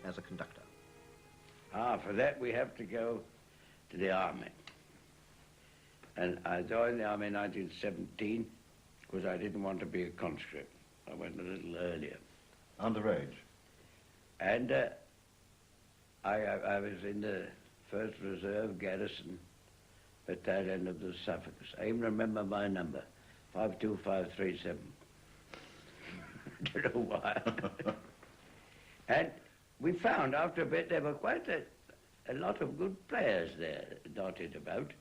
as a conductor? For that we have to go to the army. And I joined the army in 1917 because I didn't want to be a conscript. I went a little earlier. Underage? And I was in the 1st Reserve Garrison Battalion of the Suffolks. I even remember my number, 52537. I don't know why. And we found after a bit there were quite a lot of good players there dotted about.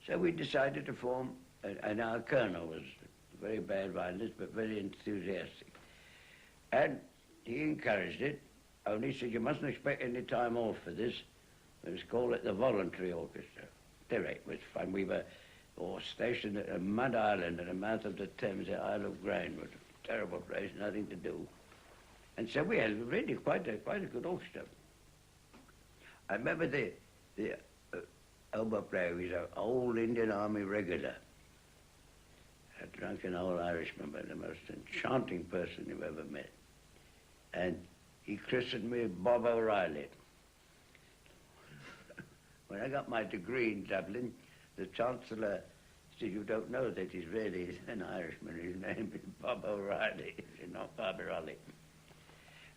So we decided to form, and our colonel was a very bad violinist but very enthusiastic. And he encouraged it, only said you mustn't expect any time off for this. It was called it the Voluntary Orchestra. The rate was fun. We were stationed at a mud island at the mouth of the Thames, the Isle of Grain. It was a terrible place, nothing to do. And so we had really quite a good orchestra. I remember the oboe player was an old Indian Army regular, a drunken old Irishman, but the most enchanting person you've ever met. And he christened me Bob O'Reilly. When I got my degree in Dublin, the Chancellor said, you don't know that he's really an Irishman. His name is Bob O'Reilly, not Barbirolli.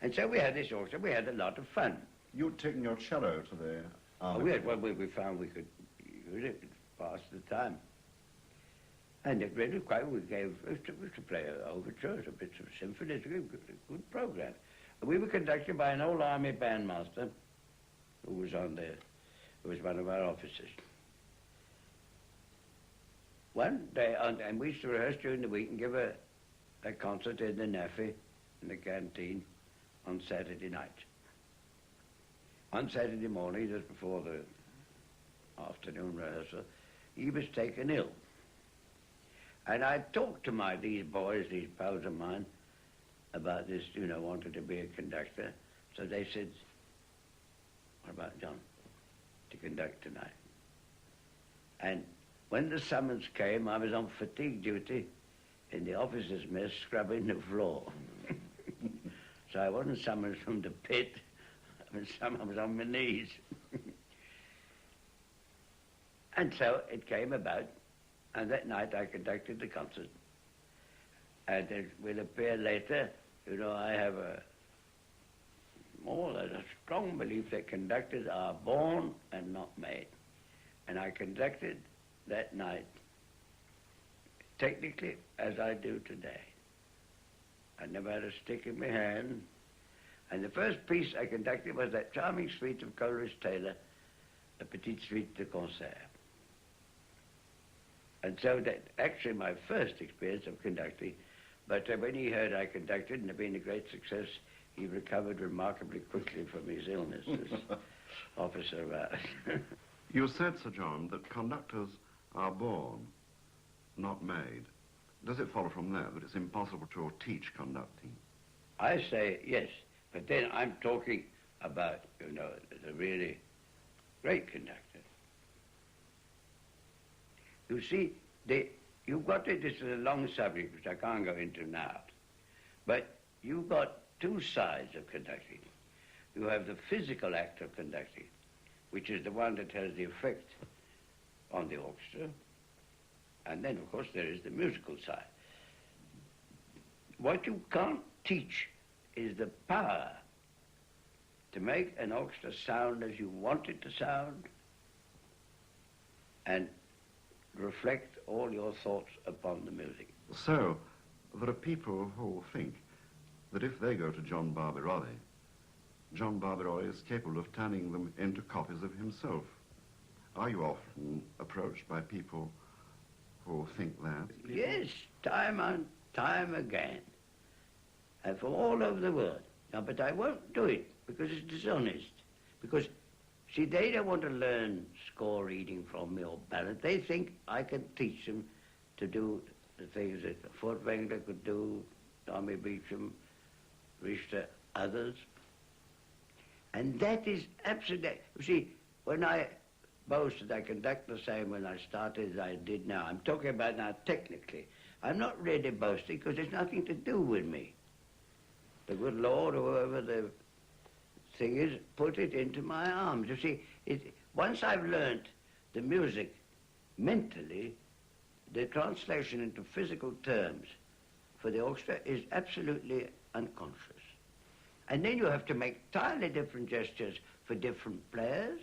And so we had this orchestra. We had a lot of fun. You'd taken your cello to the army? We found we could use it to pass the time. And it really we used to play overtures, a bit of symphonies, a good program. We were conducted by an old army bandmaster who was on there, who was one of our officers. One day, and we used to rehearse during the week and give a concert in the Naffy, in the canteen, on Saturday night. On Saturday morning, just before the afternoon rehearsal, he was taken ill. And I talked to these boys, these pals of mine, about this, wanted to be a conductor. So they said, what about John, to conduct tonight? And when the summons came, I was on fatigue duty in the officers' mess scrubbing the floor. So I wasn't summoned from the pit, I was on my knees. And so it came about, and that night I conducted the concert. And it will appear later, I have more than a strong belief that conductors are born and not made. And I conducted that night technically as I do today. I never had a stick in my hand. And the first piece I conducted was that charming suite of Coleridge Taylor, the Petite Suite de Concert. And so that actually my first experience of conducting, but when he heard I conducted and had been a great success, he recovered remarkably quickly from his illness, this officer of ours. You said, Sir John, that conductors are born, not made. Does it follow from that it's impossible to teach conducting? I say yes, but then I'm talking about, the really great conductor. You see, you've got it, this is a long subject which I can't go into now, but you've got two sides of conducting. You have the physical act of conducting, which is the one that has the effect on the orchestra, and then, of course, there is the musical side. What you can't teach is the power to make an orchestra sound as you want it to sound and reflect all your thoughts upon the music. So, there are people who think that if they go to John Barbirolli is capable of turning them into copies of himself. Are you often approached by people who think that? Yes, time and time again. And from all over the world. Now, but I won't do it because it's dishonest. Because, see, they don't want to learn score reading from me or balance. They think I can teach them to do the things that Furtwängler could do, Tommy Beecham, Richter, others. And that is absolutely... You see, when I boasted I conduct the same when I started as I did now, I'm talking about now technically. I'm not really boasting because there's nothing to do with me. The good Lord, or whoever the thing is, put it into my arms. You see, once I've learnt the music mentally, the translation into physical terms for the orchestra is absolutely unconscious. And then you have to make entirely different gestures for different players.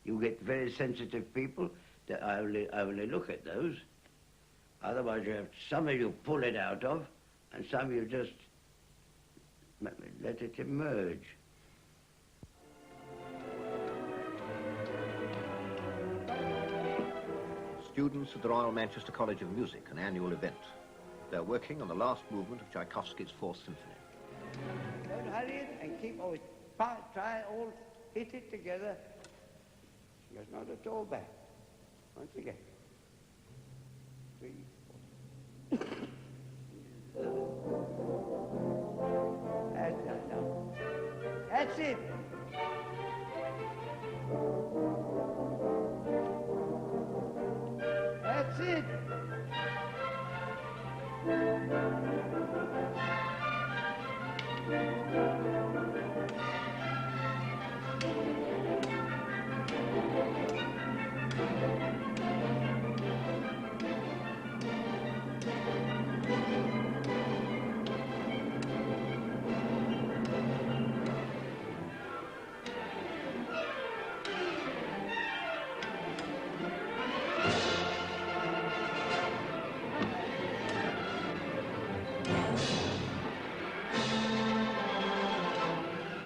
You get very sensitive people that I only look at those. Otherwise, you have some of you pull it out of, and some of you just let it emerge. Students at the Royal Manchester College of Music, an annual event. They're working on the last movement of Tchaikovsky's Fourth Symphony. Don't hurry it and keep always, try all, hit it together. It's not at all bad. Once again. 3, 4. That's it.